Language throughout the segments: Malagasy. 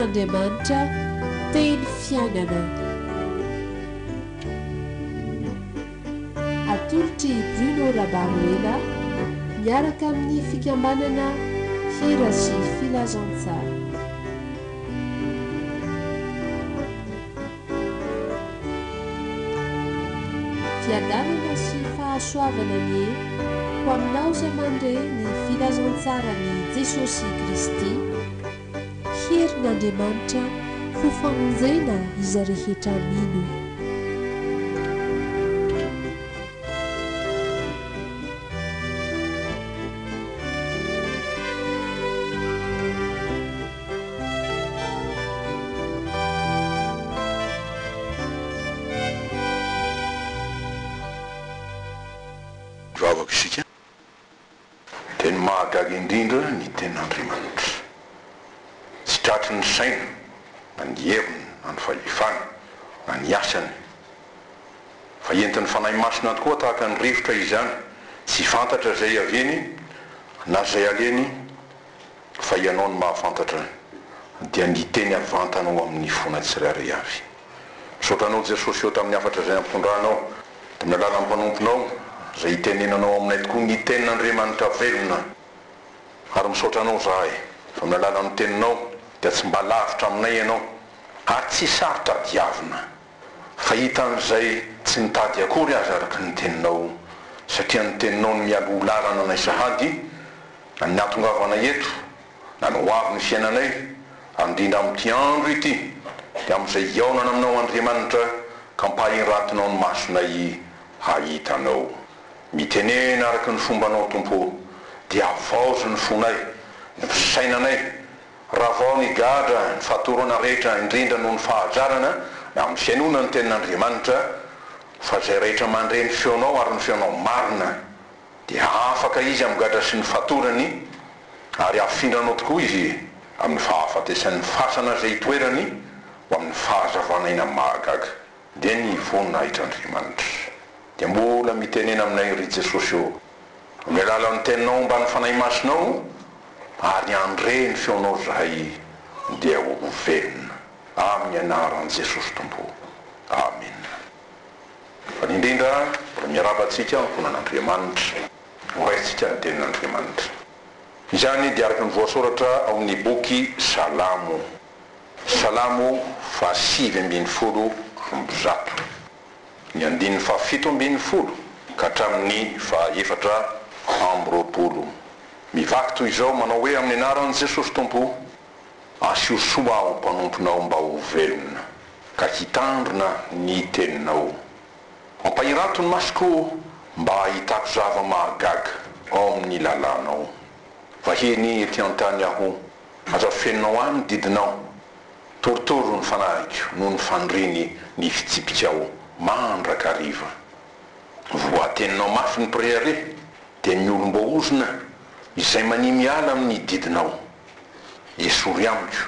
Tenin'Andriamanitra, teny fiainana. Atolotry Bruno Rabaruela miaraka amin'ny fikambanana hira sy filazantsara. Fiadanana sy fahasoavana ny ho aminao izay mandray ny filazantsara ny Jesosy Kristy, herin'Andriamanitra ho famonjena izy rehetra mino. Vavaka isika teny mahagaga indrindra ny tenin'Andriamanitra, tsy tratry ny saina na ny heviny na ny fahefana na ny asany, fa entin'ny fanahy masina tokoa tahaka ny rivotra izany, tsy fantatra zay aveny na zay aleny, fa ianao ny mahafantatra dia ny teny avantanao amin'ny fona tsirairay avy. Misaotranao Jesosy eo tamin'ny afatra zay ampitondranao tamin'ny alalan'ny mpanomponao zay itenenanao aminay tokoa ny tenin'Andriamanitra velona, ary misaotranao zahay fa amin'ny alalan'ny teninao dia tsy mba lavitra aminay ianao, ary tsy sarotra diavina, fa hitan'izay tsy nitady akory azy araka ny teninao, satria ny teninao ny mialo lalana anay sahady, na ny atongavana eto, na ny hoavy ny fiainanay, ary indrindra amin'ity andro ity, dia amin'izay iaonana aminao Andriamanitra ka mpahinratinao ny masonay hahitanao. Mitenena araka ny fombanao Tompo, dia avaozy ny fonay, ny fisainanay, raha vao ny gadra, ny fahatorana rehetra indrindra noho ny fahazarana na amin'ny fianonana ny tenin'Andriamanitra, fa zay rehetra mandre ny feonao ary ny feonao marina, dia afaka izy amin'ny gadra sy ny fahatorany, ary afindranao tokoa izy amin'ny fahafatesan'ny fasana zay toerany ho amin'ny fahazavanaina mahagaga. Dia ny voninahitran'Andriamanitra dia mbola mitenena aminay ry Jesosy eo amin'ny alalan'ny teninao mba ny fanahy masinao, ary andre ny feonao zahay dia ho velona amin'ny anaran'i Jesosy Tompo. Amen. Fa indrindra mbola miarabantsika fonan'Andriamanitra, horaitsika ny tenin'Andriamanitra. Izany dia araka ny voasoratra ao amin'ny boky Salamo, Salamo 5:20 ny 7:10 ka hatramin'ny 4:20. Mivaky toy izao manao hoe amin'ny anaran'i Jesosy Tompo, asiosoa ao mpanomponao mba ho velona, ka hitandrina ny teninao. Ampahirato ny masoko mba hitako zava mahagaga ao amin'ny lalanao. Vahiny ety an-tany aho, aza fenonao any didinao, torotoro ny fanahiko noho ny fandriny ny fitsipikao mandraka riva. Voateninao mafy ny priare dia ny olom-boozina izay mani miala amin'ny didinao. Esory amiko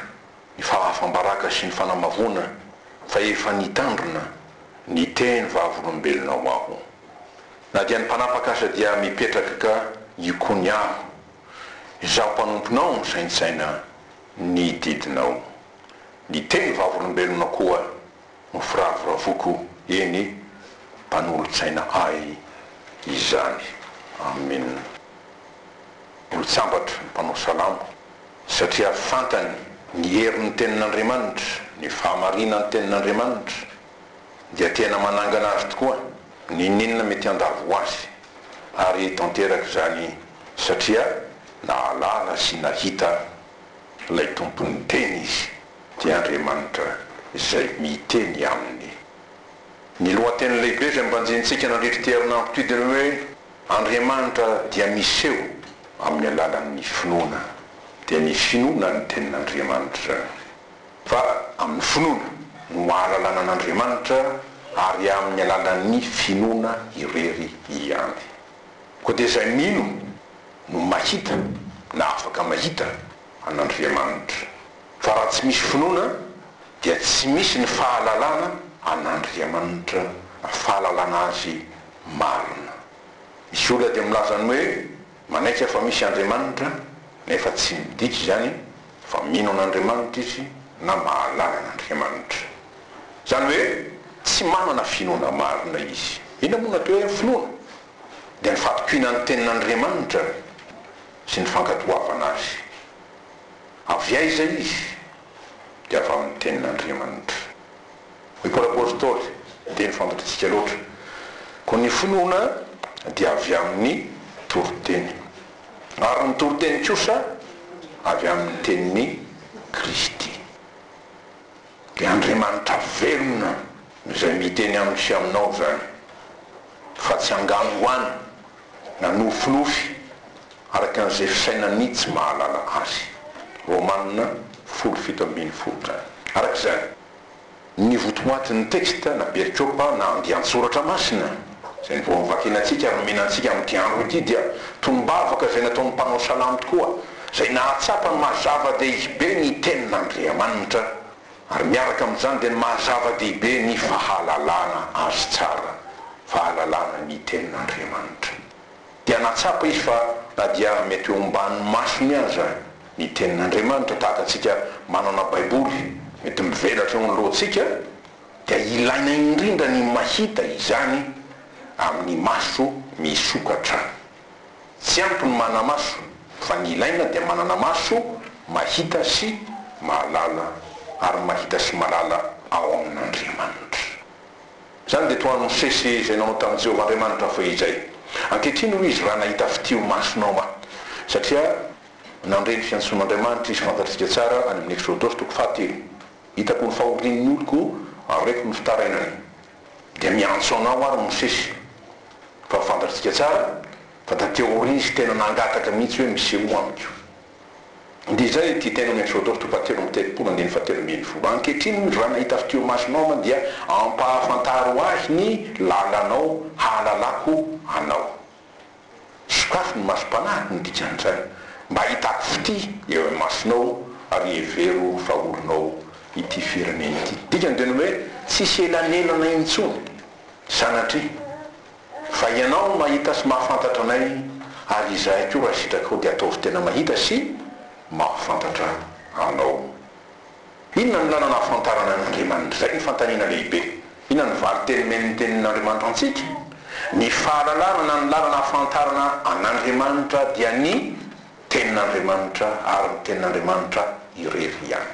ny fahafambaraka sy ny fanamavona, fa efa nitandrina ny teny vavolombelonao aho. Na dia ny mpanapaka aza dia mipetraka ka iokony aho, izaho mpanomponao ny saintsaina ny didinao. Ny teny vavolombelonao koa no firavoravoko, eny mpanolotsaina ay izany. Amen. Olo-tsambatra ny mpanao salamo, satria fantany ny herin'ny tenin'Andriamanitra, ny fahamarinan'ny tenin'Andriamanitra, dia tena manangana azy tokoa ny ninona mety andavo azy, ary tanteraka zany satria nahalala sy nahita ilay tompony teny izy, dia Andriamanitra izay miteny aminy. Ny lohateny lehibe izay mbanjintsika nandritra ty herinandro hoe Andriamanitra dia miseho amin'ny alalan'ny finoana, dia ny finoana ny tenin'Andriamanitra. Fa amin'ny finoana no ahalalana an'Andriamanitra, ary amin'ny alalan'ny finoana irery ihany. Koa dia izay mino no mahita na afaka mahita an'Andriamanitra. Fa raha tsy misy finoana dia tsy misy ny fahalalana an'Andriamanitra, fahalalana azy marina. Misy olona dia milaza ny hoe manaika fa misy Andriamanitra, nefa tsy miditra zany, fa mino an'Andriamanitra izy na mahalala n'Andriamanitra. Zany hoe tsy manana finoana marina izy. Ina moa natao hoe finoana? Dia ny fatokiana ny tenin'Andriamanitra sy ny fankatoavana azy. Avy aiza izy? Dia avy amin'ny tenin'Andriamanitra. Hoy Paoly apôstôly, dia ny fantatritsika loatra. Koa ny finoana dia avy amin'ny toriteny. Ary ny toriteny kosa avy amin'ny tenin'ny Kristy. Dia Andriamanitra velona izay miteny amin'ny sy aminao zany. Fa tsy angano hoany na nofinofy araka an'izay fisainany tsy mahalala azy. Romanina 10:7. Arak'izany ny votoatin'ny texte na perikopa na andian-tsoratra masina zay ny voavakinantsika ary nomenantsika amin'ny andro ity dia tombavaka zay nataon'ny mpanao salamo tokoa, zay nahatsapa ny mahazava-dehibe ny tenin'Andriamanitra ary miaraka amin'izany dia ny mahazava-dehibe ny fahalalana azy tsara, fahalalana ny tenin'Andriamanitra. Dia nahatsapa izy fa na dia mety eo ambany masony aza ny tenin'Andriamanitra, tahaka antsika manana baiboly mety mivelatra eo lohantsika, dia ilaina indrindra ny mahita izany amin'ny maso misokatra. Tsy ampy ny mana maso, fa ny ilaina dia manana maso mahita sy mahalala, ary mahita sy mahalala ao amin'Andriamanitra. Zany dia toa sesy izay nanao tamin'ny Jehovah Andriamanitra fa izay. Ankehitriny hoy izy raha nahita fitio masonao ma, satria nandreny fiantson'Andriamanitra izy fantatritsika tsara any amin'ny Exodosy 7. Hitako ny fahorian'ny oloko areko ny fitarainany. Dia miantso anao ary Mosesy. Fa fantatritsika tsara fa tateoria izy tena nangataka mihitsy hoe miseho amiko. Dia izay ty tena amin'ny Exodosy 7:7. Ankehitriny raha nahita fitio masonao ma dia ampahafantaro azy ny lalanao, hahalalako anao. Sokafy ny masom-panahy ny dikan'izany. Mba hitako fity eo amin'ny masonao ary hevero fahorinao ity firenena ity. Dikany dia ny hoe tsisy elanelana intsony sanatria fa ianao mahita sy mahafantatra anay ary izahay koa raha sitraka dia ataovy tena mahita sy mahafantatra anao. Inona ny lalana hafantarana n'Andriamanitra? Zay ny fantaniana lehibe. Inona ny valiteny men'ny tenin'Andriamanitra antsika? Ny fahalalana na ny lalana hafantarana an'Andriamanitra dia ny tenin'Andriamanitra ary ny tenin'Andriamanitra irery ihany.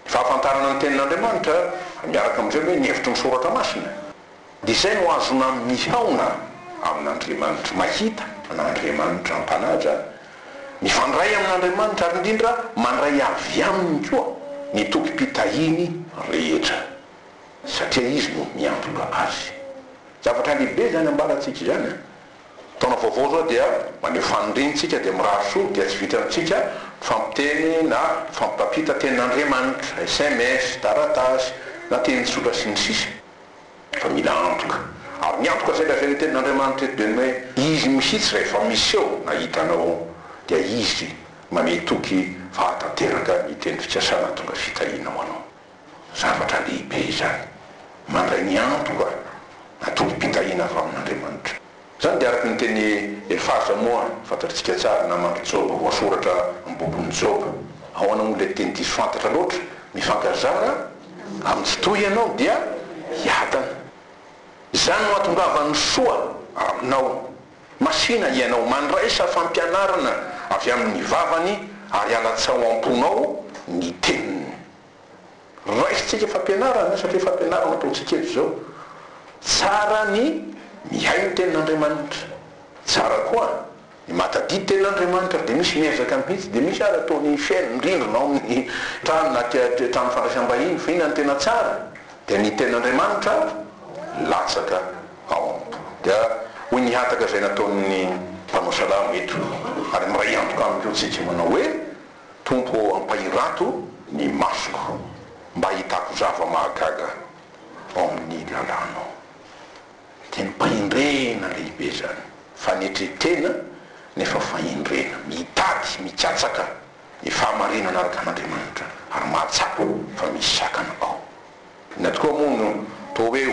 Fahafantarana ny tenin'Andriamanitra miaraka amin'izay hoe ny hevitry ny soratra masina. Dia izay no azona mihaona amin'Andriamanitra, mahita an'Andriamanitra mpanadra, mifandray amin'Andriamanitra ary indrindra mandray avy aminy koa ny tokom-pitahiny rehetra, satria izy no miantoka azy. Zavatra lehibe zany ambalantsika izany. Taona vaovao zao dia maneho fanondrinitsika dia mirahasoa dia tsy vita amintsika fampiteny na fampapita tenin'Andriamanitra, SMS, taratasy na tenin-tsotra sy ny sisa. Fa mila antoka. Ary ny antoka zay lazay ny tenin'Andriamanitra eto dia ny hoe izy mihitsy rehefa miseho na hitanao dia izy mametoky fahatanteraka ny teny fikasana tonga fitahinao anao. Zavatra lehibe zany. Mandray ny antoka na tokom-pitahina avy amin'Andriamanitra. Zany dia araka ny teny Elifaza moa fantatritsika tsara namandry Joba, voasoratra ambobon'ny Joba. Ao anao le teny diso fantatra loatra, mifankazara amin'ny fotoa ianao dia hiadana. Zany no atongavany soa aminao. Masina ianao mandraisa fampianarana avy amin'ny vavany ary alatsao amponao ny teniny. Raisitsika fampianarana satria fampianarana ataontsika eto zao. Tsara ny mihay ny tenin'Andriamanitra. Tsara koa ny matadidy tenin'Andriamanitra dia misy miezaka mihitsy dia misy ary ataony fiainany rindrina ao amin'ny trano na trano fandraisam-bahiny fa inona ny tena tsara dia ny tenin'Andriamanitra latsaka ao ampo. Dia hoy ny hataka izay nataon'ny mpanao salamo eto ary miray antoka amiko tsika manao hoe tompo ampahirato ny masoko mba hitako zava-mahagaga ao amin'ny lalanao. Teny fahindrena lehibe zany. Fanetretena nefa fahindrena, mitady, mikatsaka ny fahamarinana araka an'Andriamanitra ary mahatsapa fa misy sakana ao. Na tokoa moa no toa hoe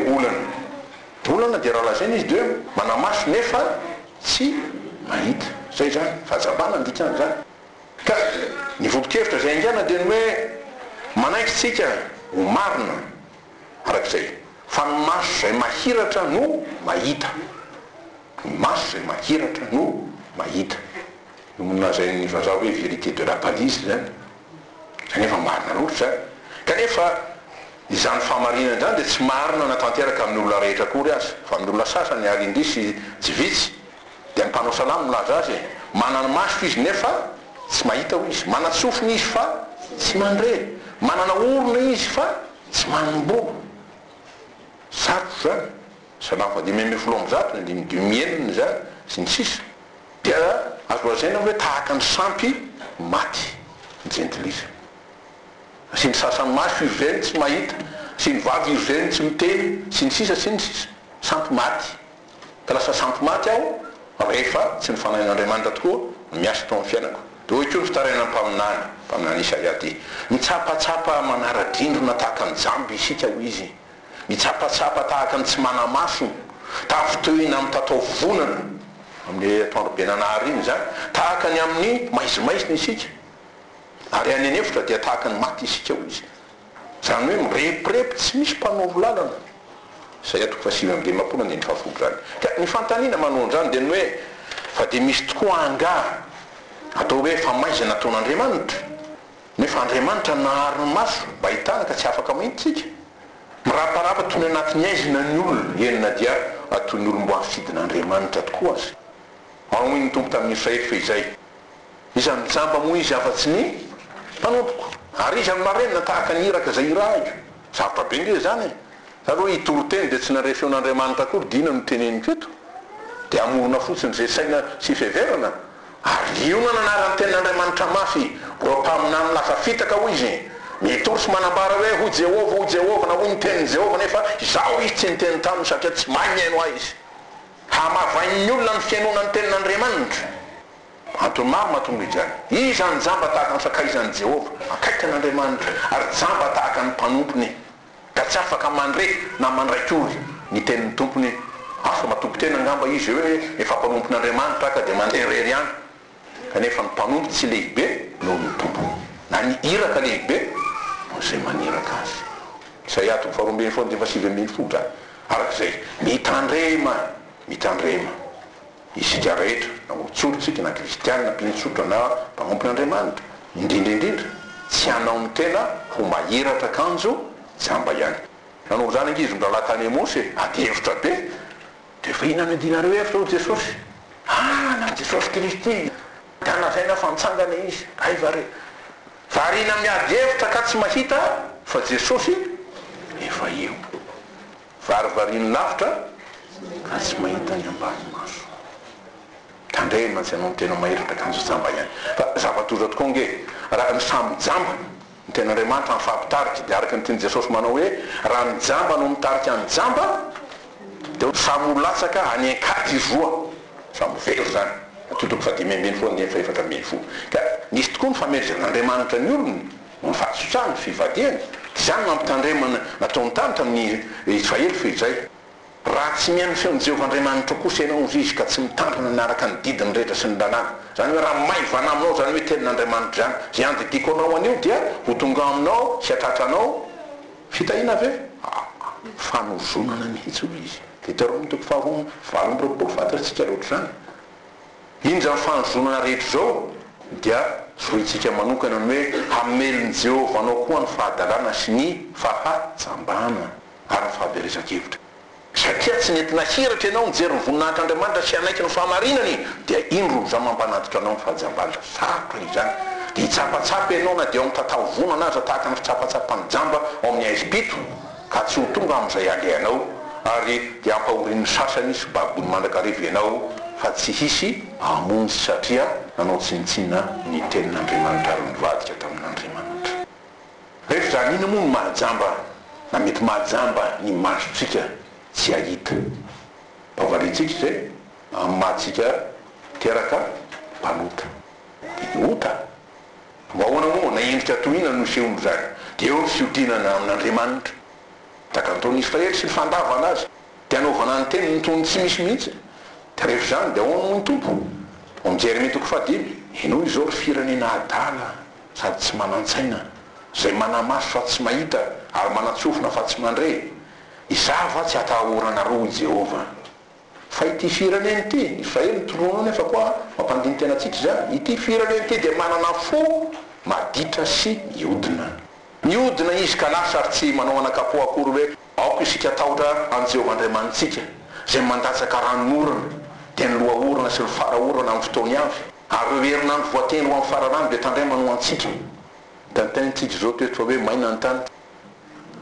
olana dia raha lazaina izy dia manamaso nefa tsy mahita. Zay zany fahazabana ny dikan'izany. Ka ny vodokevitra zay ingana dia ny hoe manaikitsika ho marina arak'izay fa ny maso zay mahiratra no mahita, ny maso zay mahiratra no mahita. Monina zay ny vazaha hoe vérité de la palise zany, zany efa marina loatra zany. Kanefa izany famarinana zany dia tsy marina natanteraka amin'ny olona rehetra akory azy, fa amin'ny olona sasany ary indrisy tsy vitsy. Dia ny mpanao salamo milaza azy manana maso izy nefa tsy mahita ho izy, manana sofina izy fa tsy mandre, manana orona izy fa tsy manombola. Sarotra zany, salamo fa 5:70 na 5:enina zany sy ny sisa. Dia azo lazaina hoe tahaka ny sampy maty ny jentilisa. Sy ny sasany maso izy reny tsy mahita, sy ny vavy izy reny tsy miteny, sy ny sisa sy ny sisa, sampy maty. Ka lasa sampy maty aho rehefa tsy nifanahin'Andriamanitra tokoa miasa tao amin'ny fiainako. Dia hoe koa ny fitaraina mpaminany Isaia ty, mitsapatsapa manara-drindrona tahaka ny jamby isika ho izy, mitsapatsapa tahaka ny tsy mana-maso, tafitohina amin'ny tatao vonana amin'ny atoandro benanary iny zany, tahaka ny amin'ny maizimaizina isika, ary any anefitra dia tahaka ny maty isika ho izy. Zany hoe mirepirepy tsy misy mpanoro lalana. Isaia 5:20 zany. Ka ny fantaniana manao an'izany dia ny hoe fa dia misy tokoa angah atao hoe famaizana ataon'Andriamanitra, nefa Andriamanitra nahary ny maso mba hitana ka tsy afaka mahitsika. Miraparapa toy ny anatin'ny aizina ny olona, enina dia toy ny olombo afidin'Andriamanitra tokoa azy. Ao ny tompo tamin'ny Israely fa izay, iza mijamba moa izy afa-tsy ny mpanompoko, ary izy amin'ny marenina tahaka ny iraka zay iraio. Sarotra be nge zany e. Zany hoe hitoro-teny dia tsy narefeon'Andriamanitra akory dina no teneniko eto, dia amorona fotsiny zay saina sy feverana. Ary io na nanarany tenin'Andriamanitra mafy, ro-paminany lasa fitaka ho izy, mitoro sy manambara hoe ho Jehova na ho ny tenin'i Jehova, nefa izao izy tsy niteny taminy satria tsy mahay miaino ahy izy. Hamavain'ny olona ny fiainona ny tenin'Andriamanitra. Antony maro mahatonga izany. Iza ny jamba tahaka ny sakaizan'i Jehova, akaiky an'Andriamanitra, ary jamba tahaka ny mpanompony, ka tsy afaka mandre na mandraikory ny tenin'ny tompony. Asa matompo tena angamba izy hoe efa mpanompon'Andriamanitra ka dia manderery ihany. Kanefa ny mpanompo tsy lehibe noho ny tompo, na ny iraka lehibe zay maniraka azy. Isaia 2:7 arak'izay mitandrema isika rehetra, na olontsolotsika na kristianina na mpinotsotra na mpanompon'Andriamanitra, indrindraindrindra tsy hanao ny tena ho mahiratra akanjo jamba ihany. Nanao zany ankizy mrahalahy tany Mosy ady hevitra be, dia fa inona midinareo hevitra ho Jesosy? Na Jesosy Kristy ka nazaina fantsangana izy, ay vare varina miady hevitra ka tsy mahita fa Jesosy efa eo, varivariny lavitra ka tsy mahita ny ambany maso. Tandrema tsy hanao ny tena mahiratra akanjo jamba ihany. Fa zava-toza tokoa nge, raha ny samby jamba ny ten'Andriamanitra mifampitarika, dia araka ny tiany Jesosy manao hoe raha ny jamba no mitarika ny jamba dia samy latsaka any ankady izoa, samy very zany. Atotoko fa 5:4 ka nisy tokoa ny famerizan'Andriamanitra ny olony ny fahasotsany fivadiany. Izany mampitandremana nataony tany tamin'ny Israely fa izay, raha tsy mihaino feon'ny Jehovah-Andriamanitra kosa ianao izy ka tsy mitandrina miaraka ny didiny rehetra sy ny lalàna, zany hoe raha maivana aminao zany hoe tenin'Andriamanitra zany, zay andidiko anao anio dia ho tonga aminao sy atratranao fitahina ave fanozonana mihitsy ho izy. Deutéronome 20:24 loatra zany. Iny zany fanozonana rehetra zao dia zoitsika manokana ny hoe hamelon'ny Jehova anao koa ny fahadalàna sy ny fahajambana ary ny fahaberezan-kevitra. Satria tsy nentina hiratra ianao mijery ny voninahitr'Andriamanitra sy anaiky ny fahamarinany, dia indro za mampanatitra anao ny fahajambana. Sarotra izany. Dia hitsapatsapa ianao na dia ao amin'ny tatao vonana aza tahaka ny fitsapatsapany jamba ao amin'ny Aizipito, ka tsy ho tonga amin'izay alehanao, ary dia ampahorin'ny sasany sy babony mandrakarivo ianao fa tsy hisy amonjy satria nanao tsinitsinina ny tenin'Andriamanitra ary nivadika tamin'Andriamanitra. Rehefa zany iny moa ny mahajamba, na mety mahajamba ny masotsika tsy ahita. Pavaritsika zay amatsika teraka mpanota, dia ota mahoana moa na endrika tohina no sehony zany, dia eo ny fiodinana amin'Andriamanitra. Takantaon'ny Israely sy ny fandavana azy, dia anaovana ny teny nytony tsy misy mihitsy. Dia rehefa zany dia ahoana moa ny tompo? Ao amin'ny Jeremia 5:5, ianao izao ry firenena adala sady tsy manan-tsaina, zay manamaso fa tsy mahita ary manatsofona fa tsy mandre izava tsy atahoranareo i Jehova fa ity fireneny ity Israely toroana nefa koa mampandiny tena tsika zany ity fireneny ity dia manana fo maditra sy mihodina izy ka lasa ary tsy manao anakapo akory hoe aoko isika tahotra an Jehova Andriamanitsika zay mandatsaka ranorana dia ny lohaorana sy ny faraorana amin'ny fotoany avy ary herinandro voateny ho amin'ny fararano dia tandremana ho antsika tantaintsika zao toetra fa hoe maina ny tany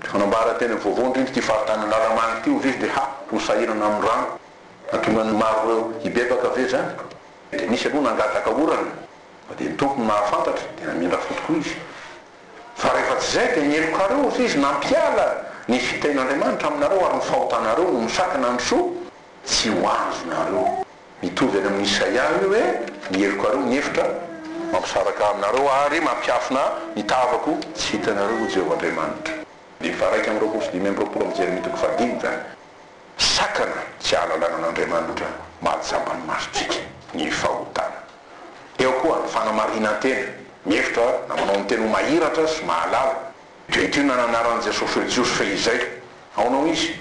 fanambara tena vaovao indrindra ty faritany laramany ty izy dia hosahirana amin'ny rano atonga ny maro hibebaka ve zany dia nisy aloha nangataka orana dia ny tompony mahafantatra dia namindra fotoko izy fa rehefa tsy zay dia nielokareo izy nampiala ny fitain'Andriamanitra aminareo ary ny fahotanareo no misakana ny soa tsy ho azonareo mitovy any amin'ny Isaia io hoe nielokareo ny hevitra mampisaraka aminareo ary mampiafina ny tavako tsy hitanareo Jehova Andriamanitra dia faraika amin'ny roapolo sy dimy amby roapolo amin'ny Jeremia toko fahadimy zany sakana tsy ahalalana an'Andriamanitra mahazambany masontsika ny fahotana eo koa ny fanamarinantena mihevitra na manao ny tena ho mahiratra sy mahalala dia nananaran'i Jesosy hoe Jiosy fehizay aonao izy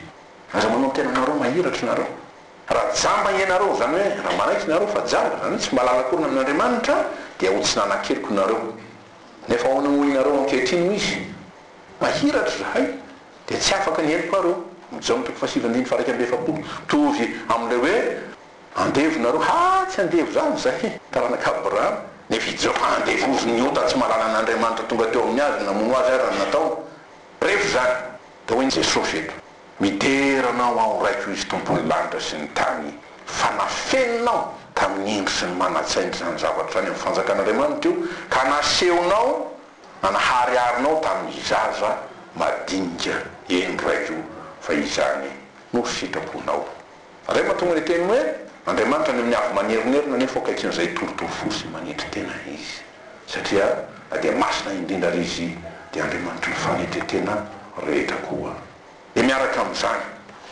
aza manao ny tena nareo mahiratra nareo raha jamba ianareo zany hoe raha manaitsy nareo fa jamba zany tsy mahalala korina amin'Andriamanitra dia ho tsy nanakeliko nareo nefa ahoana hoinareo ankehitriny izy mahiratra zahay dia tsy afaka ny heloko areo mijaona toko fasivandiny faraika amby efapolo tovy am'le hoe andevo nareo tsy andevo zany zahay taranaka Abraham nefa ijao andevozy ny ota tsy mahalala an'Andriamanitra tonga teo amin'ny azy namono azy ary natao rehefa zany da hoiny Jesosy eto mideranao ao raiko izy tompony lanitra sy ny tany fa nafeninao tamin'ny indro sy ny manatsaindry zany zavatra zany amin'ny fanjakan'Andriamanitra io ka nasehonao nanahariarinao tamin'ny zaza madinika endro raiko fa izany no sitraponao ray mahatonga ny teny hoe Andriamanitra ny amin'ny avy manerinerina nefa akaikin'izay torotoro fosy manetry tena izy satria dia masina indrindra izy dia Andriamanitra ny fanetretena rehetra koa dia miaraka amin'izany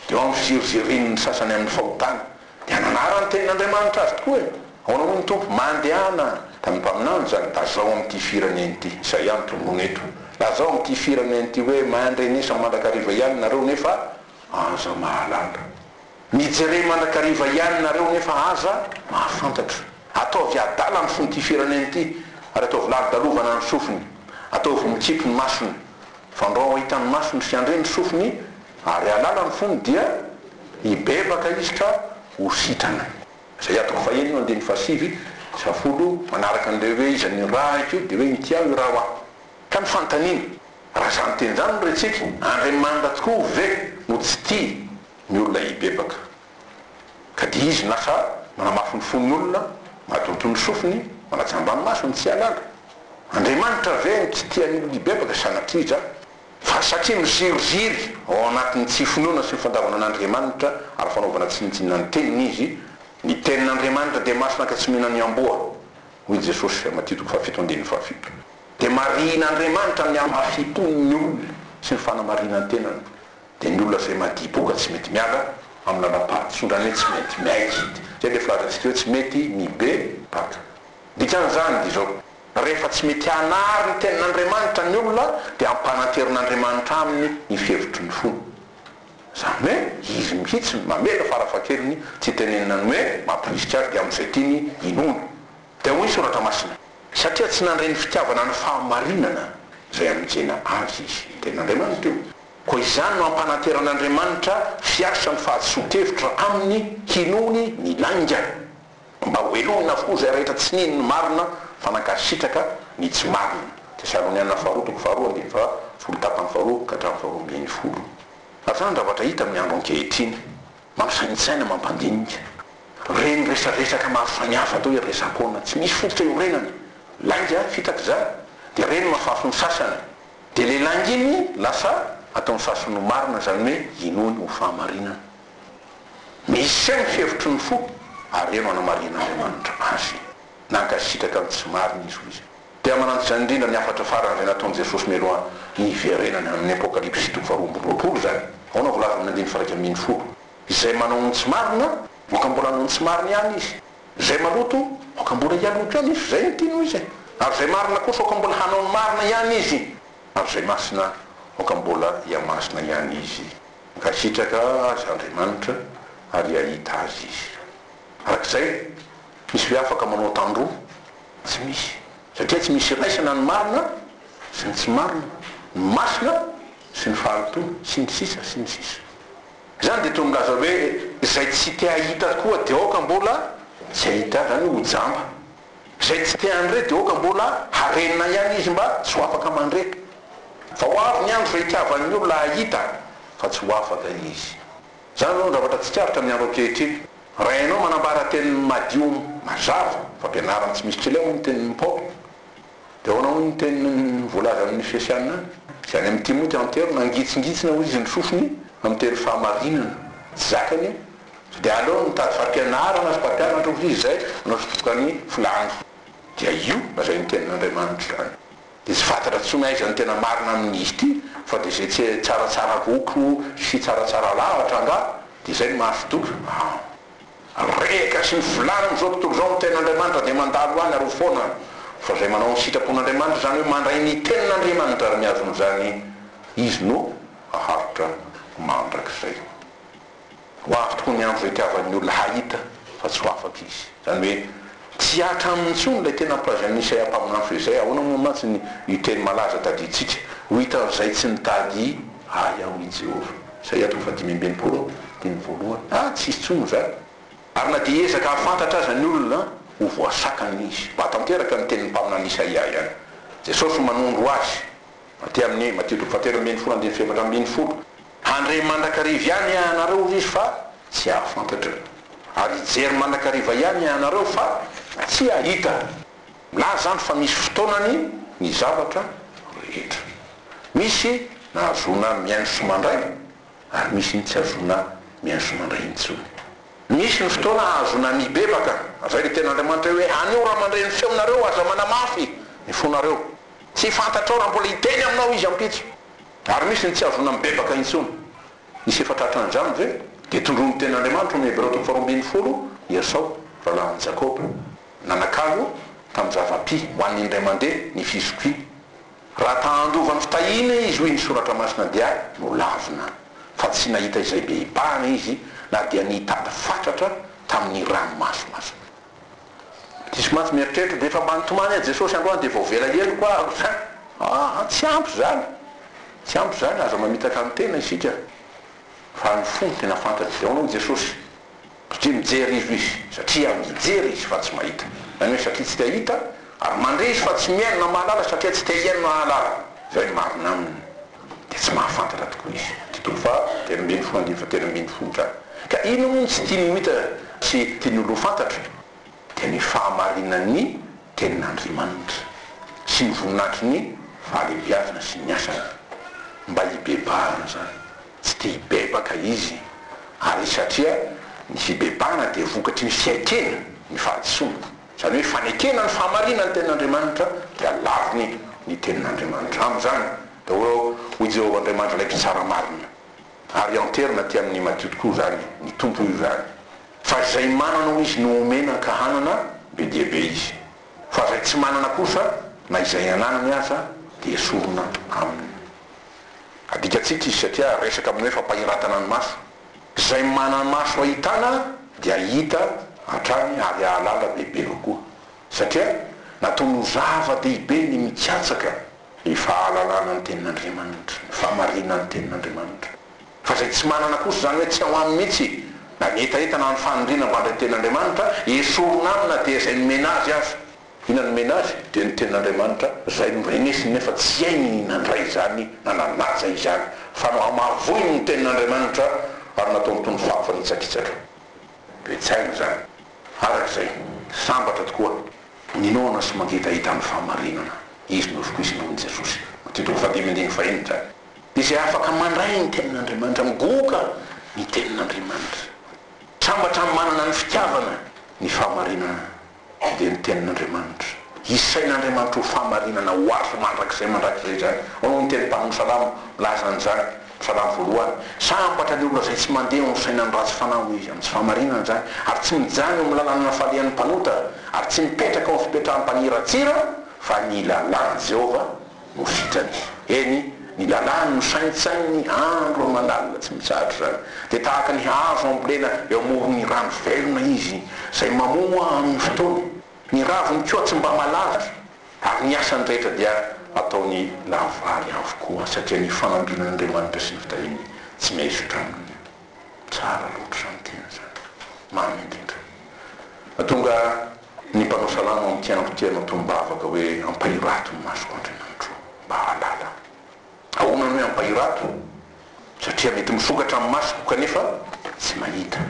dia amin'ny fizirizirin'ny sasany amin'ny fahotana dia nanarany tenin'Andriamanitra azy tokoa ahoana hoy ny tompo mandehana tamin'ny mpaminany zany lazao amin'ity fireneny ity izay ihany tombony eto lazao amin'ity fireneny ity hoe mandrenesa mandrakariva ihany nareo nefa aza mahalala mijere mandrakariva ihany nareo nefa aza mahafantatra ataovy adala ny fony ity fireneny ity ary ataovy lalidalovana ny sofiny ataovy mitsipo ny masony fandrao hitan'ny masony sy andre ny sofiny ary alala ny fony dia hibebaka izy ka ho sitrana zay atoko faheny io andiny fasivy safolo manaraka an'le hoe izany raha io dia hoe mitiao io raha ho aho ka ny fantaniny raha zany teny zany no retsika Andriamanitra tokoa ve no tsy tia ny olona hibebaka ka dia izy lasa manamafy ny fon'ny olona mahatonto ny sofiny manatsambany masony tsy alala Andriamanitra ve no tsy tia ny olona hibebaka sanatriza fa satria miziriziry ao anatin'ny tsy finoana sy ny fandavana an'Andriamanitra ary fanaovana tsinitsinina ny teniny izy ny tenin'Andriamanitra dia masina ka tsy mihina ny amboa hoy Jesosy Matteo 7:7 dia marin'Andriamanitra ny amafipony olona sy ny fanamarina ny tenany dia ny olona zay madiboka tsy mety miala amin'ny lala-pahatsondrany hoe tsy mety miaiky zay dia filazatsika hoe tsy mety mibebaka dikan'izany dia zao rehefa tsy mety hanary ny tenin'Andriamanitra ny olona dia ampanaterin'Andriamanitra aminy ny fihevitry ny fony zany hoe izy mihitsy mamela farafakeliny tsy tenenina ny hoe mampirisika azy dia amin'izay tiany inono dia hoy soratra masina satria tsy nandray ny fitiavana ny fahamarinana zay aminjena azy izy tenin'Andriamanitra io koa izany no ampanateran'Andriamanitra fiasa ny fahatsokevitra amin'ny hinony ny langa mba hoelonina avokoa zay rehetra tsy niny ny marina fa nankasitraka ny tsy marina Tesaloniana 2:2 fa folo tapany 2 ka hatramin'ny 2:10 ary zany zavatra hita amin'ny andro ankehitriny mampisainitsaina mampandinika reny resaresaka maro samihafa tao resapona tsy misy fototra io renany langa fitaka zany dia reny mahafafy ny sasany dia le langa iny lasa ataon'ny sasany ho marina zany hoe inony ho fahamarinana misy ny fihevitry ny fo ary eno anamarin'Andriamanitra azy nankasitraka amin'ny tsy marina izy dia mananto zany indrindra ny afatra farany zay nataon'i Jesosy mialoha niverenany amin'ny Apokalipsy 2:20 zany aona volaza amin'ny 9:1 izay manao ny tsy marina moka mbola hanao ny tsy marina ihany izy zay maloto moka mbola hialoto ihany izy zay ny tiano izy ary zay marina kosa oka mbola hanao ny marina ihany izy ary zay masina oka mbola iamasina ihany izy nkasitraka azy Andriamanitra ary ahita azy izy. Arak'izay misy hoe afaka manao tandroa? Tsy misy, satria tsy misy raisana ny marina sy ny tsy marina, ny masina sy ny fahalitoana sy ny sisa sy ny sisa. Zany dia tonga azo hoe zay tsy te ahita koa dia oka mbola tsy ahita zany ho jamba. Zay tsy te andre dia oka mbola harenina ihany izy mba tsy ho afaka mandreka. Fa ho avy ny andro zay itiavan'ny olona ahita fa tsy ho afaka izy. Zany no zavatra tsy tiaritra amin'ny andro ankehitriny. Raha ianao manambara teny madio mazava fampianarana tsy misy tsileo ny tenin'ny Paoly, dia ahoana ny tenin'ny voalaza amin'ny Efesianina any. Izany amin'ny Timoty antero nangitsingitsina ho izy ny sofiny amin'ny teny fahamarinana tsy zakany io. Dia aleo mitady fampianarana sy mpampianatra ho izy zay manao sotokany filany. Dia io zay ny tenin'Andriamanitra zany. Dia tsy fantatra tsony aiza ny tena marina amin'izy ity fa dia zay tsy tsaratsara voko sy tsaratsara lavatra nga dia zay ny mahafidoka. Reka sy ny filany amin'izao tontolo izao ny tenin'Andriamanitra dia mandalo any ary foana. Fa zay manao ny sitrapon'Andriamanitra zany hoe mandray ny tenin'Andriamanitra ary miazon'izany izy no aharitra mandrak'izay. Ho avy tokoa ny andro zay itiavan'ny olona hahita fa tsy ho afaka izy. Zany hoe tsy hatraminy intsony ilay tena ampilazain'ny Isaia mpaminandro izay. Ahoana moa mantsy ny teny malaza taditsika ho hita zay tsy nitady ay aho i Jehova. Isaia 5:20 teny voalohany. Tsisy tsony zany. Ary na dia ezaka hafantatra aza ny olona ho voasakany izy. Mba tanteraka ny tenin'ny mpaminany Isaia ihany. Jesosy manondro azy aty amin'ny Matteo 7:24 handre mandrakariva ihany ianareo izy fa tsy hafantatra, ary hijery mandrakariva ihany ianareo fa tsy ahita. Milaza zany fa misy fotoanany ny zavatra rehetra. Misy nahazona miaino sy mandray ary misy ny tsy hazona miaino sy mandray intsony. Misy ny fotoana ahazona mibebaka, zay le tenin'Andriamanitra hoe anio raha mandray ny feonareo aza manamafy ny fonareo. Tsy fantatrao raha mbola hiteny aminao izy ampitso. Ary misy ny tsy hazona mibebaka intsony. Nisy efatratran'izany ve dia tondromy tenin'Andriamanitra amin'ny Hébreo 4:20 Esau rahalahiny Jakoba nanakalo tamin'ny zava-py ho an'ny indray mandeha ny fisoky. Raha tahandovany fitahina izy hoy ny soratra masina dia no lavina fa tsy nahita izay be hibahana izy na dia nitady fatratra tamin'ny ranomasomasina. Tisy mantsy mieritreritra dia efa mba nitomany a Jesosy androany dia voavela elo koa zany. Tsy ampy zany. Tsy ampy zany aza mamitaka ny tena isika. Fa ny fony tena fantatry dia hono Jesosy. Satria mijery izy satria mijery izy fa tsy mahita. Zany hoe satria tsy te hita ary mandre izy fa tsy miaino na mahalala satria tsy te hiaino na mahalala. Zay ny marina aminy. Dia tsy mahafantatra tokoa izy. Titolo fa 7:20 zany. Ka ino moa tsy tiany hita sy tiany olo fantatra dia ny fahamarinan'ny tenin'Andriamanitra sy ny voninahitry ny fahalebiazana sy ny asany mba hibebahana zany. Tsy te hibebaka izy ary satria ny fibebahana dia vokatry ny fiaikena ny fahadisoana. Zany hoe fanekena ny fahamarinana ny tenin'Andriamanitra dia laviny ny tenin'Andriamanitra amin'izany. Da ho Jehova Andriamanitra ilay mpitsara marina. Ary anterina ty amin'ny Matteo tokoa zany ny tompo io zany. Fa zay manana izy no omena ka hanana be dia be izy. Fa zay tsy manana kosa na izay ananany aza dia esorona aminy. Adikatsika izy satria resaka amin'ny hoe fampahiratana ny maso. Zay manana maso ahitana dia hita hatrany ary ahalala bebe kokoa. Satria nataony zava-dehibe ny mitsatsaka ny fahalalana ny tenin'Andriamanitra, ny fahamarinana ny tenin'Andriamanitra. Fa zay tsy manana kosa zany hoe tsy ao aminy mihitsy na nyetaeta na ny fanindrina mbandray tenin'Andriamanitra esorona amina dia zay nomena azy aza. Ina nomena azy dia ny tenin'Andriamanitra zay norenesiny nefa tsy hainy nandray zany na nanaja izany fa no hamavoiny ny tenin'Andriamanitra ary nataony tony fahafanitsakitsaka. Dia tsy hainy zany. Arak'izay sambatra tokoa ninoana sy mangitahita amin'ny fahamarinana izy nosoko izy nohon'i Jesosy. Titolo 5:21 zany. Izay afaka mandray ny tenin'Andriamanitra, migoka ny tenin'Andriamanitra. Sambatra manana ny fitiavana ny fahamarinana dia ny tenin'Andriamanitra. Isain'Andriamanitra ho fahamarinana ho azo mandrakizay zany. Hono ny teny mpamono salamo milaza an'izany. Salamo voalohany. Sambatra ny olona zay tsy mandeha ho sainany ratsy fanahy izy amin'ny tsy fahamarinana zany ary tsy mijany amin'ny lalàna falian'ny mpanota ary tsy mipetraka ao fipetrahan'ny mpaniratsira fa ny lalàna Jehova no sitrany eny ny lalàny no saintsainy andro manalina tsy mitsahatra zany dia tahaka ny hazo ambolena eo amoron'ny rano velona izy izay mamoa amin'ny fotoana ny raviny koa tsy mba malazatra ary ny asany rehetra dia ataony lavary avokoa satria ny fanandrinan'Andriamanitra sy ny fitahiny tsy mesotra aminy tsara loatra zany tena zany mamy indrindra mahatonga ny mpanao salama amin'ny tianako tianao tombavaka hoe ampahirato ny masoko Andriamanitra mba halala ahonany hoe ampahirato satria mety misokatra amin'ny masoko kanefa tsy mahita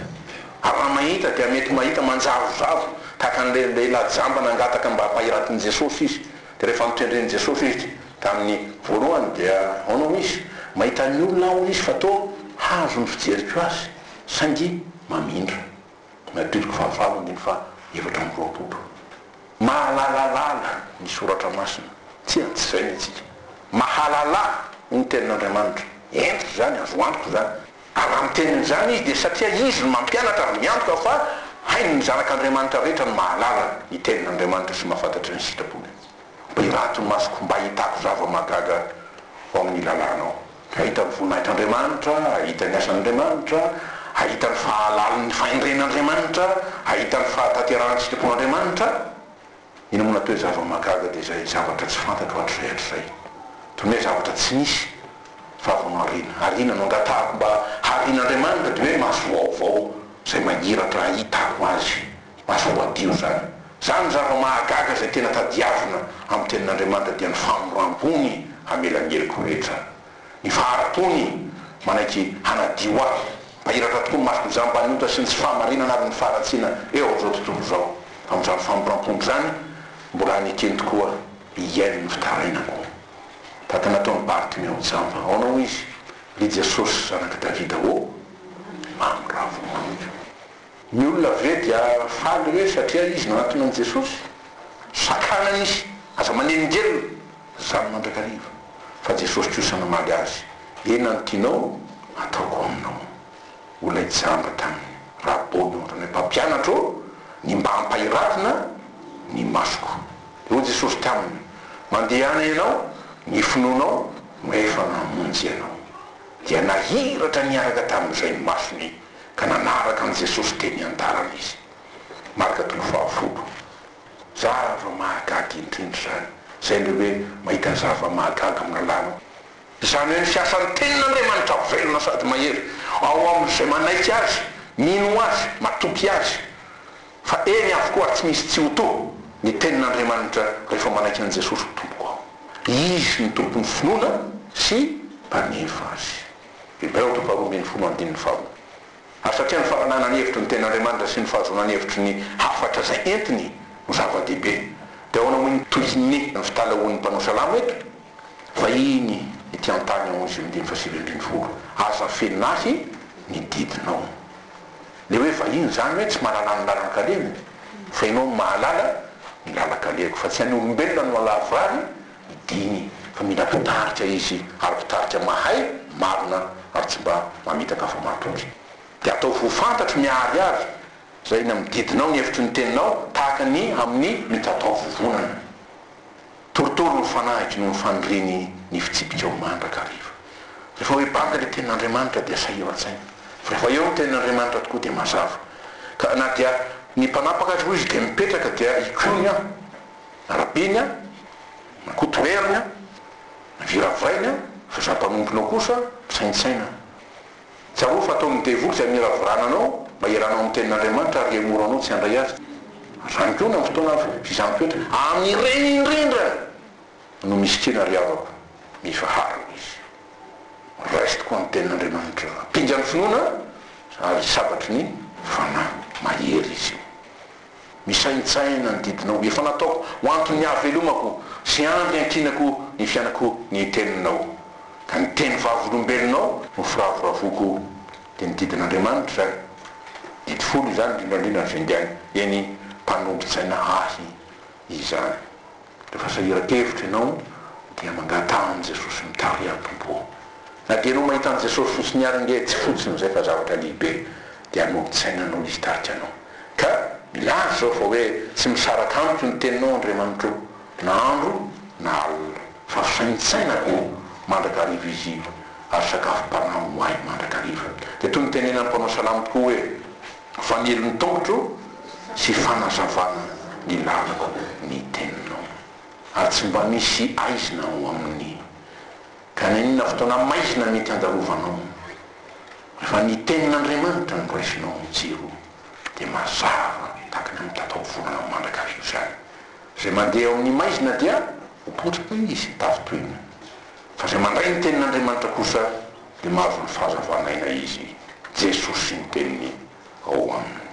ary raha mahita dia mety mahita manjavozavo tahaka n'lehilahy jamba nangataka mba hampahiraton'i Jesosy izy dia rehefa mitendren'i Jesosy izy tamin'ny voalohany dia aonao izy mahita ny olona ao izy fa to hazo ny fijeriko azy sangy mamindra matodiko fahavalo andiny fa efatra amin'ny roapolo mahalalalala ny soratra masina tsy zay mihitsika mahalala ny tenin'Andriamanitra entiko zany azo antoko zany ary amin'ny teniny zany izy dia satria izy no mampianatra ary miantoka fa hainy ny zanak'Andriamanitra rehetra no mahalala ny tenin'Andriamanitra sy mahafantatra ny sitrapony mba hirato ny masoko mba hitako zava-magaga ao amin'ny lalànao ahita ny voninahitran'Andriamanitra ahita ny asan'Andriamanitra ahita ny fahalalany fahendren'Andriamanitra ahita ny fahatanterahany sitrapon'Andriamanitra ina moa natao hoe zava-magaga dia zay zavatra tsy fantatro hatr'izay toy hoe zavatra tsy nisy fa avao arina no angatahako mba harian'Andriamanitra dia hoe maso vaovao zay mahiratra ahitako azy maso voadio zany zava-mahagaga zay tena tadiavina amin'ny tenin'Andriamanitra dia ny famorambony hamelangeliko rehetra ny faharatony manaiky hanadio ahy mahiratra tokoa ny masoko zampanota sy ny tsy fahamarinana ary ny faharatsiana eo amin'izao tontolo zao amin'izany famorampony zany mbola hanekeny tokoa iaino ny fitarainako tahaka nataony Bartimeo jamba aonao izy le Jesosy zanaka Davida mamoravo ny olona ve dia faly hoe satria izy nanatona an'i Jesosy sakana izy aza manenongelona zany mandrakariva fa Jesosy kosa namaly azy ena ny tianao ataoko aminao olona ijamba taminy rabony ohatrany hoe mpampianatra ny mba hampahiravina ny masoko eo Jesosy taminy mandehana ianao ny finoanao no efa namonjy ianao dia nahiratra niaraka tamin'izay ny masony ka nanaraka an' Jesosy teny antarana izy marika tolo fahafolo zava-mahagaga indrindra zany zay le hoe mahita zava-mahagaga amin'ny lalànao izany hoe ny fiasan'ny tenin'Andriamanitra velona sady mahery ao amin'izay manaiky azy mino azy matoky azy fa eny avokoa tsy misy tsy ho to ny tenin'Andriamanitra rehefa manaiky an' Jesosy ho tompoko ao izy ny tompony finoana sy mpanefa azy Hebreo to faharoa folo andininy faharoa ary satria ny faranana ny hevitry ny tenin'Andriamanitra sy ny fahazona ny hevitry ny hafatra zay entiny no zava-dehibe dia ahoana moa ny tohiny ny fitalaon'ny mpanao salama eto fa iny ity antany ao izy mindiny fasivy folo aza fenahy ny didinao le hoe vahiny zany hoe tsy mahalala ny lalan-kalemy fa ianao mahalala ny lalan-kaleko fa tsy any olombelona no alavrany idiny fa mila pitarika izy ary pitarika mahay marina ary tsy mba mamitaka fa matoky dia atao voafantatry miary azy zay ny amin'ny didinao ny hevitry ny teninao tahaka ny amin'ny mitatao vovonana torotoro ny fanahiky no ny faniriny ny fitsipika ao mandrakariva rehefa hoe banga le tenin'Andriamanitra dia sahira-tsaina fa rehefa eo ny tenin'Andriamanitra tokoa dia mazava ka na dia ny mpanapaka azy ho izy dia mipetraka dia ikony arabiny nakotoeriny viravainy fa zampanomponao kosa saintsaina tsaro fa ataon'ny devoly zay miravirananao mba iranao amin'ny tenin'Andriamanitra ary emoranao tsy handray azy zany koa na fotoana fizampetra amin'ny reny indrindra no misy kina riavako mifaharo izy reste koa amin'ny tenin'Andriamanitra pinga ny finoana ary sabatry ny fanahy mahery izy misaintsaina ny didinao efa nataoko ho antony havelomako sy andry ankinako ny fianako ny teninao ka ny teny vavolombelonao no firavoravoko dia ny didin'Andriamanitra zany didy folo zany indrindrandrindra ny vindiany eny mpanombontsaina ahy izany rehefa sahira-kevitra ianao dia mangatahan' Jesosy mitary atompo na dia anao mahita an' Jesosy fotsiny ary nge tsy fotsiny zay fa zavatra lehibe dia anombotsainanao izy tarika anao ka milaza zao fa hoe tsy misaraka amiko ny teninao Andriamanitra na andro na alina fa fisainsainako mandrakariva izy ary sakafom-panamoay mandrakariva. Dia toy ny tenena ny mpanao salamo tokoa hoe fanelon'ny tongotro sy fanazavana ny lalako ny teninao, ary tsy mba misy aizina ao amin'ny ka ninona fotoana maizina mety anjarovanao rehefa ny tenin'Andriamanitra no raisinao mijiro dia mazava tahaka ny amin'ny tatao volana mandrakariva zany. Zay mandeha ao amin'ny maizina dia hopotraka izy tafitoina, fa zay mandray ny tenin'Andriamanitra kosa dia mahazo ny fahazavanaina izy Jesosy ny teniny ao aminy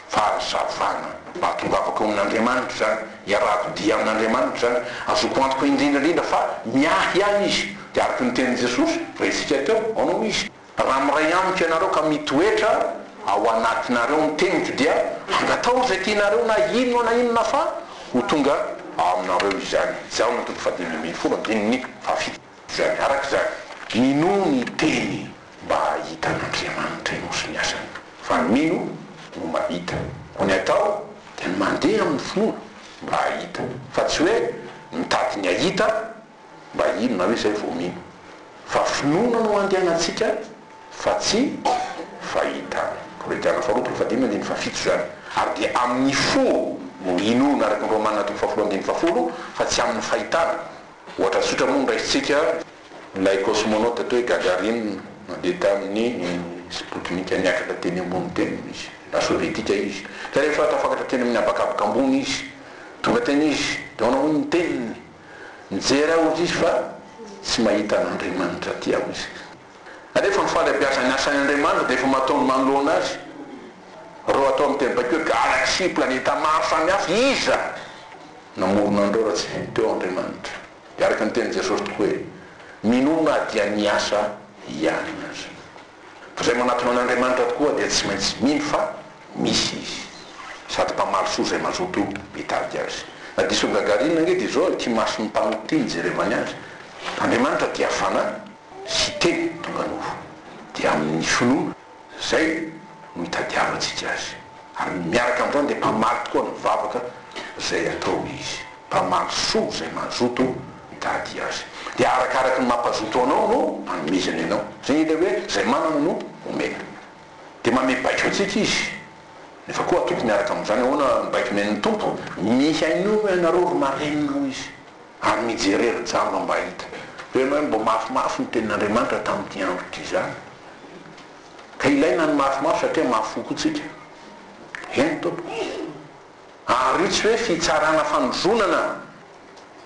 fahazavana mba tongavako amin'Andriamanitra zany, iaraha-dia amin'Andriamanitra zany, azoko antoko indrindrandrindra fa miahy ahy izy dia araky ny tenin' Jesosy resika teo aonao izy raha miray amiko ianareo ka mitoetra ao anatinareo ny teniko dia angatao zay tianareo na inona fa ho tonga aminareo izany. Zao na toko fadimy folo andininy fafito zany araka zany mino ny teny mba hahita n'Andriamanitra ino sy ny asany, fa mino no mahita, ho ny atao dia ny mandeha amin'ny finoana mba hahita, fa tsy hoe mitady ny ahita mba ino na hoe zay vao mino, fa finoana no andehanantsika fa tsy fahitana. Korintana faharoa toko fadimy andiny fafito zany. Ary dia amin'ny fo no inona araky ny Romanina toko fafolo andiny fafolo fa tsy amin'ny fahitana. Ohatra tsotra moa nraisitsika ilay cosmonaute atao hoe Gagarine nandeha tamin'ny Sputnik niakatra teny ambony teny izy, la sovietika izy. Ka rehefa tafakatra teny amin'ny abakaboka ambony izy, tonga teny izy dia onao ny teniny mijery aozy izy fa tsy mahita n'Andriamanitra ty ao izy. Rehefa mifaly abiasa ny asan'ny Andriamanitra dia efa mataony manoloana azy. Reo atao amin'ny teny bakeo galaxie planeta maro samihafa iza namorona andreo raha tsy teo Andriamanitra. Dia araka ny teny Jesosy tokoa hoe minona dia niasa ihany azy. Fa zay manatona an'Andriamanitra tokoa dia tsy maintsy mino fa misy izy sady mpamalo soa zay mazoto mitady azy. Na diso Gagarine angety izao ty mason'ny mpanoty nijerevany azy. Andriamanitra dia fanahy sy teny tonga novo dia amin'ny finoana zay no hitadiavatsika azy, ary miaraka amin'izany dia mpamaly tokoa ny vavaka zay atao izy, mpamaly soa zay mazoto mitady azy. Dia arakaraky ny mampazoto anao no anomezany anao, zay le hoe zay manana no omena. Dia mamebaiko atsika izy nefa koa atoko miaraka amin'izany ahoana mibaiko men'ny tompo mihaino ianareo ro mareninao izy ary mijerery jamba mba hita hoe mbo mafimafy ny tenin'Andriamanitra tamin'ity andro ty zany, ka ilaina ny mafimafy satria mafoko tsika eny tompo. Ary tsy hoe fitsarana fanozonana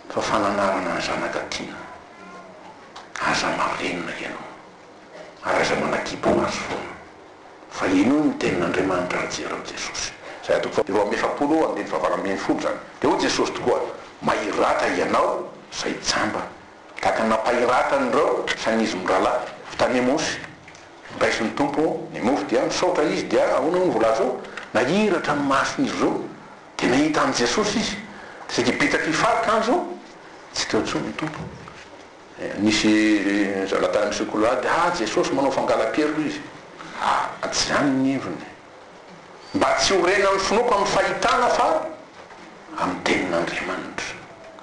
fa fananarana ny zanakatiana, aza marenina ianao ary aza manakibo azo foana, fa ino ny tenin'Andriamanitra rajereo Jesosy. Zay atoko fa 20 andiny fahavalambin'ny folo zany. Dia hoy Jesosy tokoa mahirata ianao zay jamba tahaka napahirata an'ireo sanizy miralahy fitany mosy mbaisy ny tompo ny mofo dia misaotra izy dia ahoana ny volaza ao nahiratra ny masony izy zao dia nahita an' Jesosy izy zay bitaka hifarika any zao tsy teo tsony ny tompo. Nisy zalatany misokoloa dia Jesosy manao fangalam-piero izy tsy zany ny heviny, mba tsy horena ny finoko amin'ny fahitana fa amin'ny tenin'Andriamanitra,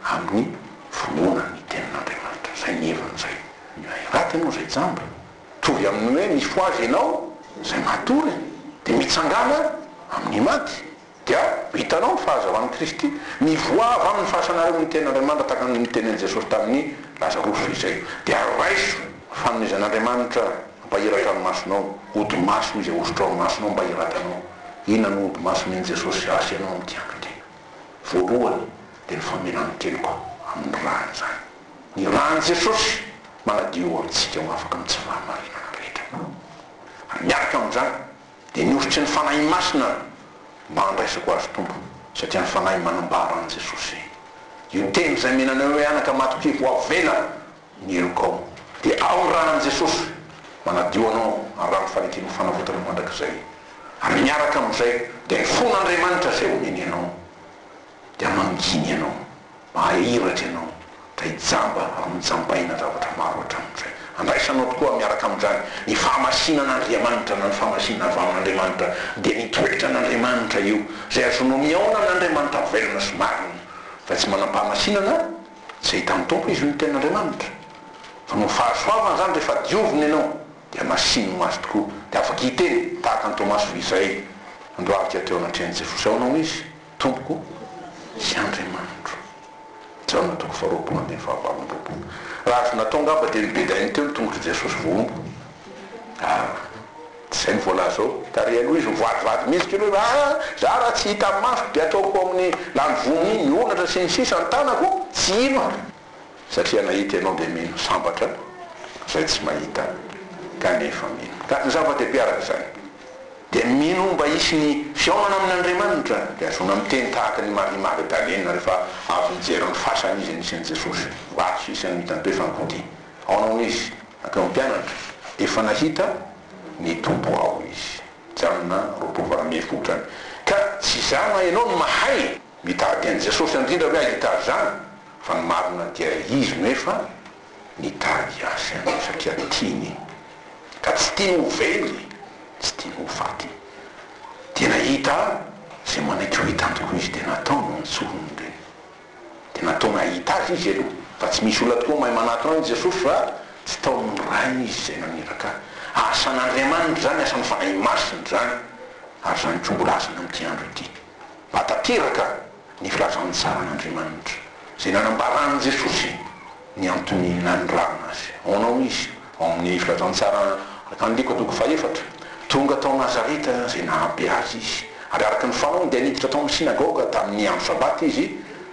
amin'ny finoana ny tenin'Andriamanitra, zay ny heviny zay. Raty ianao zay jamba tovy amin'ny hoe misy foazy ianao zay matory dia mitsangana amin'ny maty dia hitanao ny fahazavan'i Kristy mivoava amin'ny fahasanareo ny tenin'Andriamanitra tahaka ny tenen'i Jesosy tamin'ny Lazarosy izay. Dia raiso fanomezan'Andriamanitra mpahiratra amin'ny masonao, ody maso izy ahosotra amin'ny masonao mba hiratanao. Inona no ody maso men'i Jesosy asy ianao amin'ny tiandro ty? Voalohany dia ny famelan'ny teniko amin'ny rahany zany, ny rahany Jesosy manadio amintsika ho afaka amin'ny tsy fahamarinana rehetra. Ary miaraka amin'izany dia niositry ny fanahy masina mba handraisako azy tompo satria ny fanahy manambara an' Jesosy. Io teny zay menanao hoe anaka matoky voavela ny elokao dia ao ny rahan'i Jesosy manadio anao araha ny fanekeny fanavotana mandrakizay. Ary miaraka amin'izay dia ny fon'Andriamanitra zay omeny ianao dia manginy ianao, mahiratra ianao, ka hijamba ary mijambaina zavatra maro hatramin'izay. Andraisanao tokoa miaraka amin'izany ny fahamasinan'Andriamanitra na ny fahamasinana avy amin'Andriamanitra dia nitoetra n'Andriamanitra io zay azonao miaona n'Andriamanitra velona sy marina, fa tsy manam-pahamasinana zay hitan'ny tompo izy ny ten'andriamanitra fa no fahasoavana zany rehefa diovina ianao dia masiny maso tokoa dia afaka hiteny tahaka ny tomaso izay androavika teo anatrehany Jesosy aonao izy tompoko sy andriamanitro jaona toko faharoapolo andiny fahavalon-roapolo raha azo natao ngamba dia nibedainy teo ny tongotry Jesosy voombo zay ny voalaza zao tary aloha izy mivoadivady mihitsy kely hoe za raha tsy hita amin'ny maso dia ataoko amin'ny lany voniny miolatra sy ny sisa ny tanako tsy ino satria nahita ianao dia mino sambatra zay tsy mahita kanefa mino ka ny zava-dehibe araka zany dia mino mba hisy ny fiaomana amin'ny Andriamanitra dia azona miteny tahaka ny Maria Magdalena rehefa avy nijery ny fasana izy anisan'i Jesosy vatsy isany mitany toe fankody aonao izy akao mpianatra efa nahita ny tompo ao izy janona roapolo varamifotrany ka tsy zana ianao no mahay mitady an' Jesosy indrindra hoe ahitady zany fa ny marina dia izy no efa nitady azy any satria tiany ka tsy tiany ho vely tsy tiany ho faty dia nahita zay manaiky ho hitany tokoa izy dia natao no nitsorony reny dia natao nahita azy izy aloha fa tsy misy olona tokoa mahay manatona ny Jesosy fa tsy taon'ny ray izy zay naniraka asan'Andriamanitra zany asan'ny fanahy masiny zany ary zany tsy mbola asana amin'ity andro ity mba tanteraka ny filazan'ny tsaran'Andriamanitra zay nanambarany Jesosy ny antony nandrana azy aonao izy ao amin'ny filazan'ny tsara andiko toko faefatra tonga tao Nazareta zay nahampy azy izy ary araka ny fanaony dia niditra tao amin'ny sinagoga tamin'ny andro sabaty izy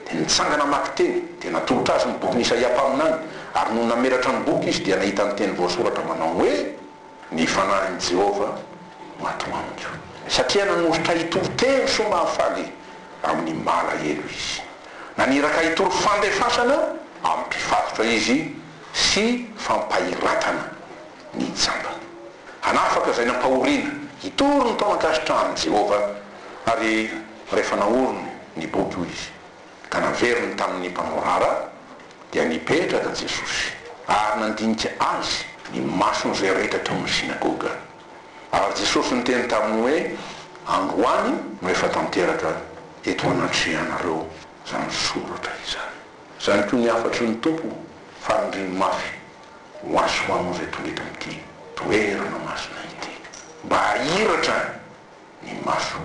dia nitsangana maki teny dia natolotra azy ny boky Isaia mpaminany ary no nameratra ny boky izy dia nahita ny teny voasoratra manao hoe ny fanahin'i Jehova matoaniko satria nanositra hitory-teny so mahafaly amin'ny malahelo izy naniraka hitory fandefasana amin'ny mpifatotra izy sy fampahiratana ny jamba hanafaka zay nampahoriana hitory ny tao ankasitrahan'i Jehova ary rehefa naorony ny boky io izy ka naveriny tamin'ny mpanorara dia nipetraka Jesosy ary nandinika azy ny masony zay rehetra tao amin'ny sinagoga ary Jesosy niteny taminy hoe androany no efa tanteraka eto anatrehanareo zany soratra izany zany koa ny afatry ny tompo fanindriny mafy ho aso ho anao zay tonga eto amin'ity toerana masina ity mba ahiratra ny maso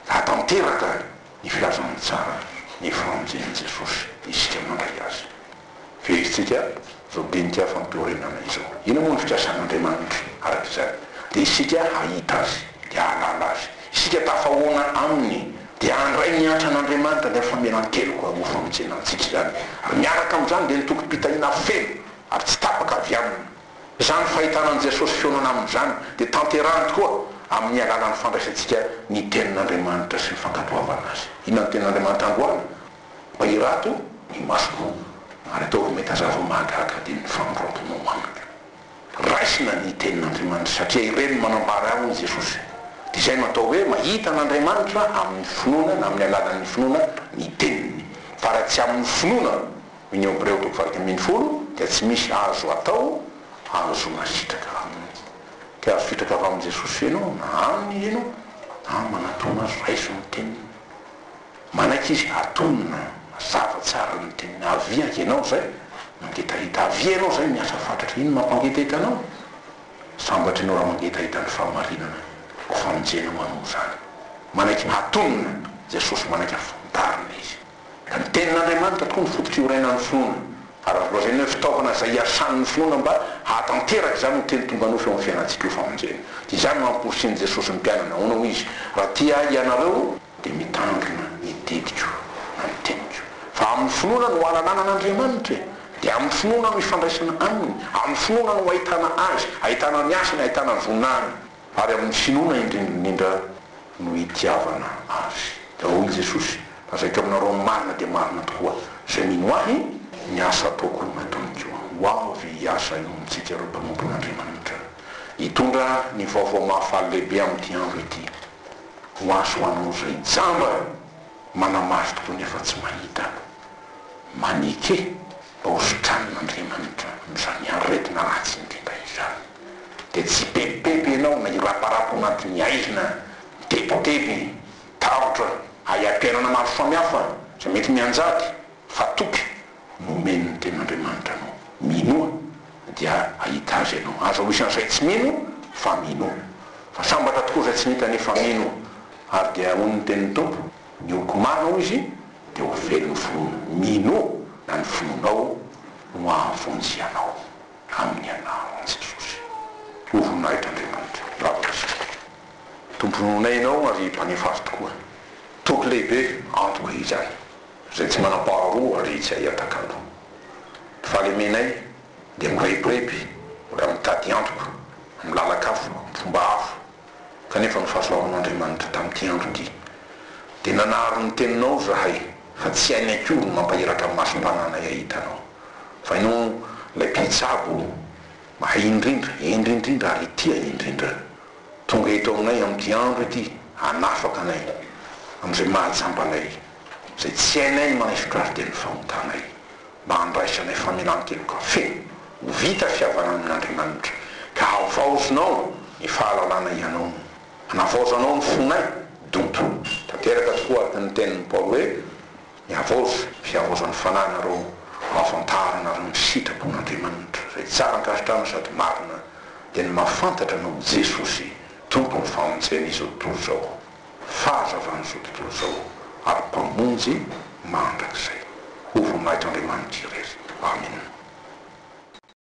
hatanteraka ny filazan'ny tsara ny famonjen'i Jesosy isika mandray azy fehisitsika zao dinika fampihorenana izao ino moa ny fitrasan'Andriamanitra araka izany dia isika hahita azy dia halala azy isika tafahoana aminy dia andray miatra an'Andriamanitra dia famelan-keloko ho famonjenantsika zany ary miaraka amin'izany dia nitokym-pitahiana feno ary tsy tapaka avy aminy zany fahitanan'i Jesosy fionana amin'izany dia tanterahany tokoa amin'ny alalan'ny fandraisantsika ny tenin'Andriamanitra sy ny fankatoavana azy inona ny tenin'Andriamanitra androany mba hirato ny masoko ary ataovy mety azava mahagaga dia ny famorapona hoanaka raisina ny tenin'Andriamanitra satria ireny manambara aminy Jesosy dia izay natao hoe mahita an'Andriamanitra amin'ny finoana na amin'ny alalan'ny finoana ny teniny fa raha tsy amin'ny finoana ny Hebreo toko faharoa ambin'ny folo dia tsy misy azo atao azo masitraka aminy ka azo fitraka avy amin'i Jesosy ianao na aminy ianao manatona azo raiso ny teniny manaiky izy atonina mazava tsara ny teniny aviaka ianao zay mangetahita avia ianao zay miasa fatratra ino mampangetahita anao sambatra ianao raha mangetahita ny fahamarinana ho famonjena ho anao zany manaiky atonina Jesosy manaiky afantarina izy ka ny tenin'Andriamanitra tokoa ny fototry iorainan'ny finoana ary azay hoe fitaovana zay iasan'ny finoana mba hatanteraka zany ny teny tonga anofy eo amin'ny fiainantsika io famonjena dia zany mamporisiany Jesosy ny mpianana honao izy raha tia ianareo dia mitandrina mididiko na miteniko fa amin'ny finoana no alalana an'Andriamanitra dia amin'ny finoana no ifandraisana aminy amin'ny finoana no ahitana azy ahitana ny asany ahitana ny vonany ary amin'ny finoana indrindra no hitiavana azy dia hoy Jesosy azaiky aminareo marina dia marina tokoa zay mino ahy ny asa ataoko matoniko ho avy hiasa io amintsika ireo mpanompon'Andriamanitra hitondra ny vaovao mahafaly lehibe amin'ity andro ity ho aso ho anao zay jamba manamaso tokoa nefa tsy mahita manike mba ho sotran'Andriamanitra amin'izany aretina ratsy indrindra izany dia tsy pepepe ianao na iraparapo anatin'ny aizina tepotepy tahotra hay ampiainana maro samihafa zay mety mianjady fa toky nomeny ny ten'andriamanitra anao minoa dia ahita azy ianao aza ho isan'izay tsy mino fa mino fa sambatra tokoa zay tsy mita nefa mino ary dia hoy ny tenin'ny tompo ny okomanao izy dia ho velon'ny fonony mino na ny fononao no ahavonjy anao amin'ny anaran'i Jesosy ho voninahitra Andriamanitra ravaka tompononainao ary mpanefa azy tokoa toky lehibe antoko izany zay tsy manam-paharoa ary tsy ahiatakalo fahalemenay dia mireipirepy raha mitady antoko milalakafo fomba hafo kanefa ny fahasoavan'Andriamanitra tamin'ity andro ity dia nanahary ny teninao zahay fa tsy hainay koa no mampahiraka amin'ny masom-pananay ahitanao fa ianao ilay mpitsabo mahay indrindra ary tia indrindra tonga eto aminay amin'ity andro ity hanafaka anay amin'izay mahajambanay zay tsy hainay ny manaisotra azy dia ny fahotanay mba handraisanay famelan-keloka fe ho vita fiavana amin'Andriamanitra ka havaozinao ny fahalalana ianao hanavaozanao ny fonay donto tanteraka tokoa araka ny tenin'ny Paoly hoe ny havaozy fiavaozan'ny fananareo mahafantarana ny sitrapon'Andriamanitra zay tsara nkasitrana sady marina dia ny mahafantatra anao Jesosy tompony famonjena izao tontolo zao fahazavan'izao tontolo zao ary mpamonjy mandrakizay ho voninahitra Andriamanitra irery amen.